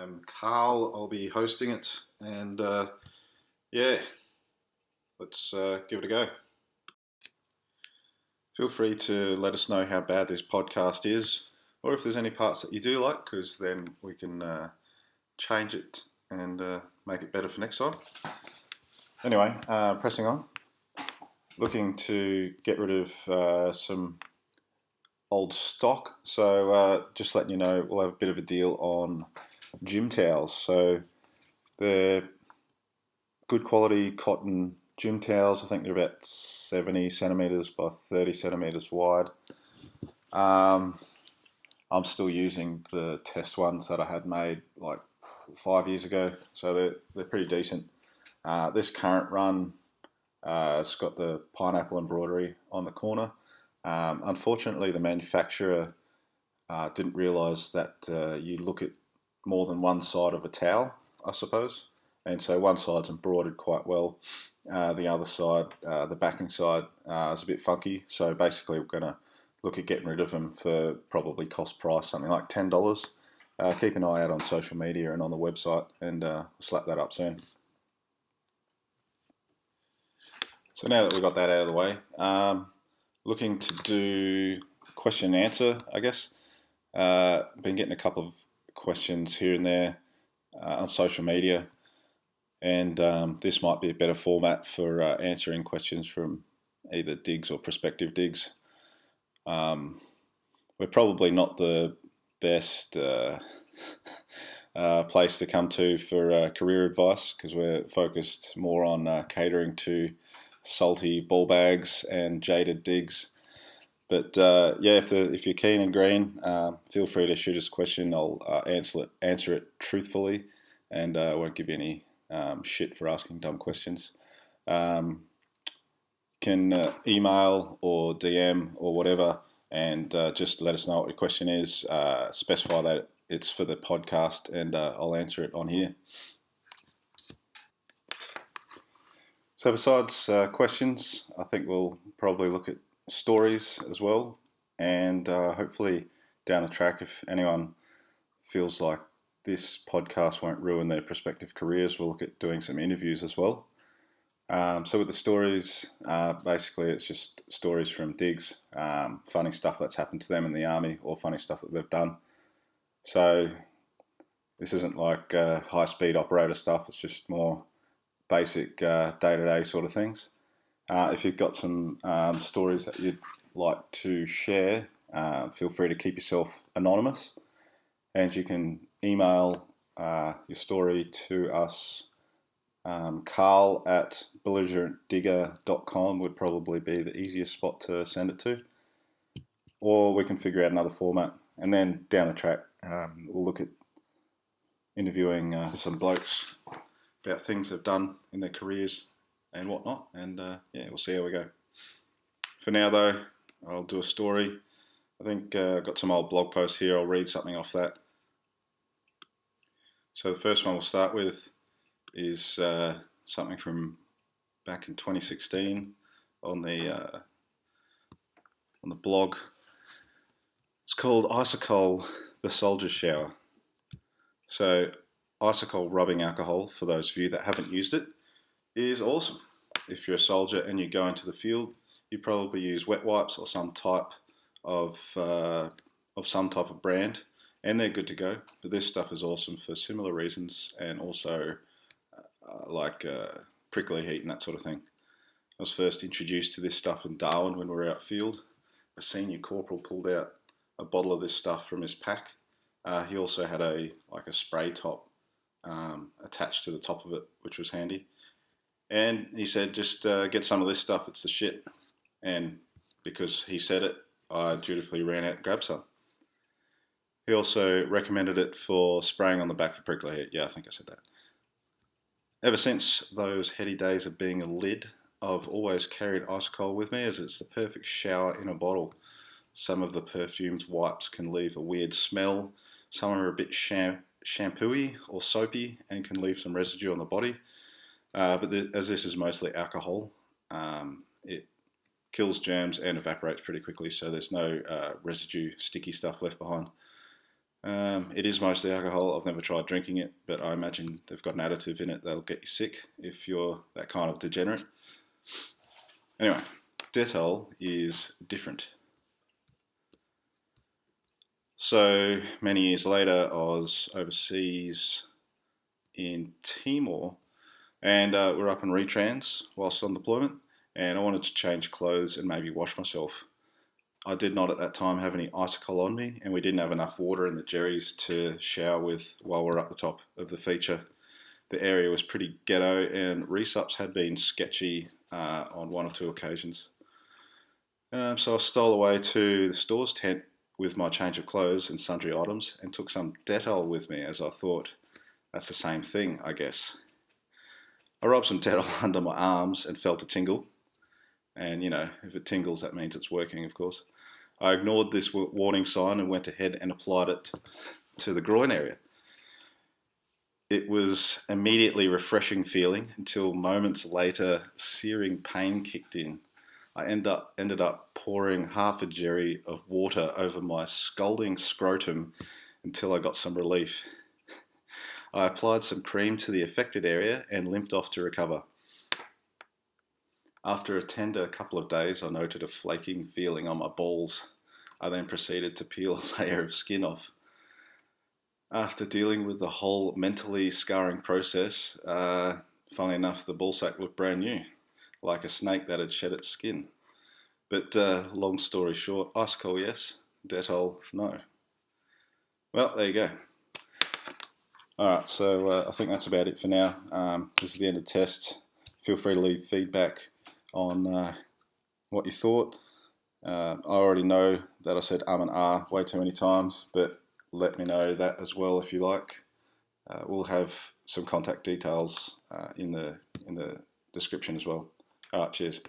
I'm Carl. I'll be hosting it, and yeah, let's give it a go. Feel free to let us know how bad this podcast is, or if there's any parts that you do like, because then we can change it and make it better for next time. Anyway, pressing on. Looking to get rid of some old stock, so just letting you know, we'll have a bit of a deal on gym towels. So they're good quality cotton gym towels. I think they're about 70 centimeters by 30 centimeters wide. I'm still using the test ones that I had made like 5 years ago, so they're pretty decent. This current run, it's got the pineapple embroidery on the corner. Unfortunately, the manufacturer didn't realise that you look at more than one side of a towel, I suppose. And so one side's embroidered quite well. The other side, the backing side, is a bit funky. So basically we're going to look at getting rid of them for probably cost price, something like $10. Keep an eye out on social media and on the website, and slap that up soon. So now that we've got that out of the way, looking to do question and answer, I guess. Been getting a couple of questions here and there on social media, and this might be a better format for answering questions from either digs or prospective digs. We're probably not the best place to come to for career advice, because we're focused more on catering to salty ball bags and jaded digs. But yeah, if you're keen and green, feel free to shoot us a question. I'll answer it truthfully, and won't give you any shit for asking dumb questions. Can email or DM or whatever, and just let us know what your question is. Specify that it's for the podcast, and I'll answer it on here. So besides questions, I think we'll probably look at stories as well, and hopefully down the track, if anyone feels like this podcast won't ruin their prospective careers, we'll look at doing some interviews as well. So with the stories, basically it's just stories from digs, funny stuff that's happened to them in the army, or funny stuff that they've done. So this isn't like high-speed operator stuff, it's just more basic day-to-day sort of things. If you've got some stories that you'd like to share, feel free to keep yourself anonymous, and you can email your story to us. Carl at belligerentdigger.com would probably be the easiest spot to send it to, or we can figure out another format, and then down the track we'll look at interviewing some blokes about things they've done in their careers and whatnot, and yeah, we'll see how we go. For now though, I'll do a story. I think I've got some old blog posts here. I'll read something off that. So the first one we'll start with is something from back in 2016 on the blog. It's called Icicle, the Soldier's Shower. So Icicle rubbing alcohol, for those of you that haven't used it, is awesome. If you're a soldier and you go into the field, you probably use wet wipes or some type of brand, and they're good to go. But this stuff is awesome for similar reasons, and also like prickly heat and that sort of thing. I was first introduced to this stuff in Darwin when we were out field. A senior corporal pulled out a bottle of this stuff from his pack. He also had a spray top attached to the top of it, which was handy. And he said, just get some of this stuff, it's the shit. And because he said it, I dutifully ran out and grabbed some. He also recommended it for spraying on the back for prickly heat. Yeah, I think I said that. Ever since those heady days of being a lid, I've always carried Icicle with me, as it's the perfect shower in a bottle. Some of the perfumed wipes can leave a weird smell. Some are a bit shampooey or soapy and can leave some residue on the body. But as this is mostly alcohol, it kills germs and evaporates pretty quickly, so there's no residue, sticky stuff left behind. It is mostly alcohol. I've never tried drinking it, but I imagine they've got an additive in it that'll get you sick if you're that kind of degenerate. Anyway, Dettol is different. So many years later, I was overseas in Timor, and we're up in retrans whilst on deployment, and I wanted to change clothes and maybe wash myself. I did not at that time have any Icicle on me, and we didn't have enough water in the jerrys to shower with while we're up the top of the feature. The area was pretty ghetto, and resups had been sketchy on one or two occasions. So I stole away to the store's tent with my change of clothes and sundry items and took some Dettol with me, as I thought that's the same thing, I guess. I rubbed some Dettol under my arms and felt a tingle. And you know, if it tingles, that means it's working, of course. I ignored this warning sign and went ahead and applied it to the groin area. It was immediately refreshing feeling until moments later, searing pain kicked in. I ended up pouring half a jerry of water over my scalding scrotum until I got some relief. I applied some cream to the affected area and limped off to recover. After a tender couple of days, I noted a flaking feeling on my balls. I then proceeded to peel a layer of skin off. After dealing with the whole mentally scarring process, funnily enough, the ballsack looked brand new, like a snake that had shed its skin. But long story short, Icicle yes, Dettol no. Well, there you go. Alright, so I think that's about it for now. This is the end of the test. Feel free to leave feedback on what you thought. I already know that I said and ah way too many times, but let me know that as well if you like. We'll have some contact details in the description as well. Alright, cheers.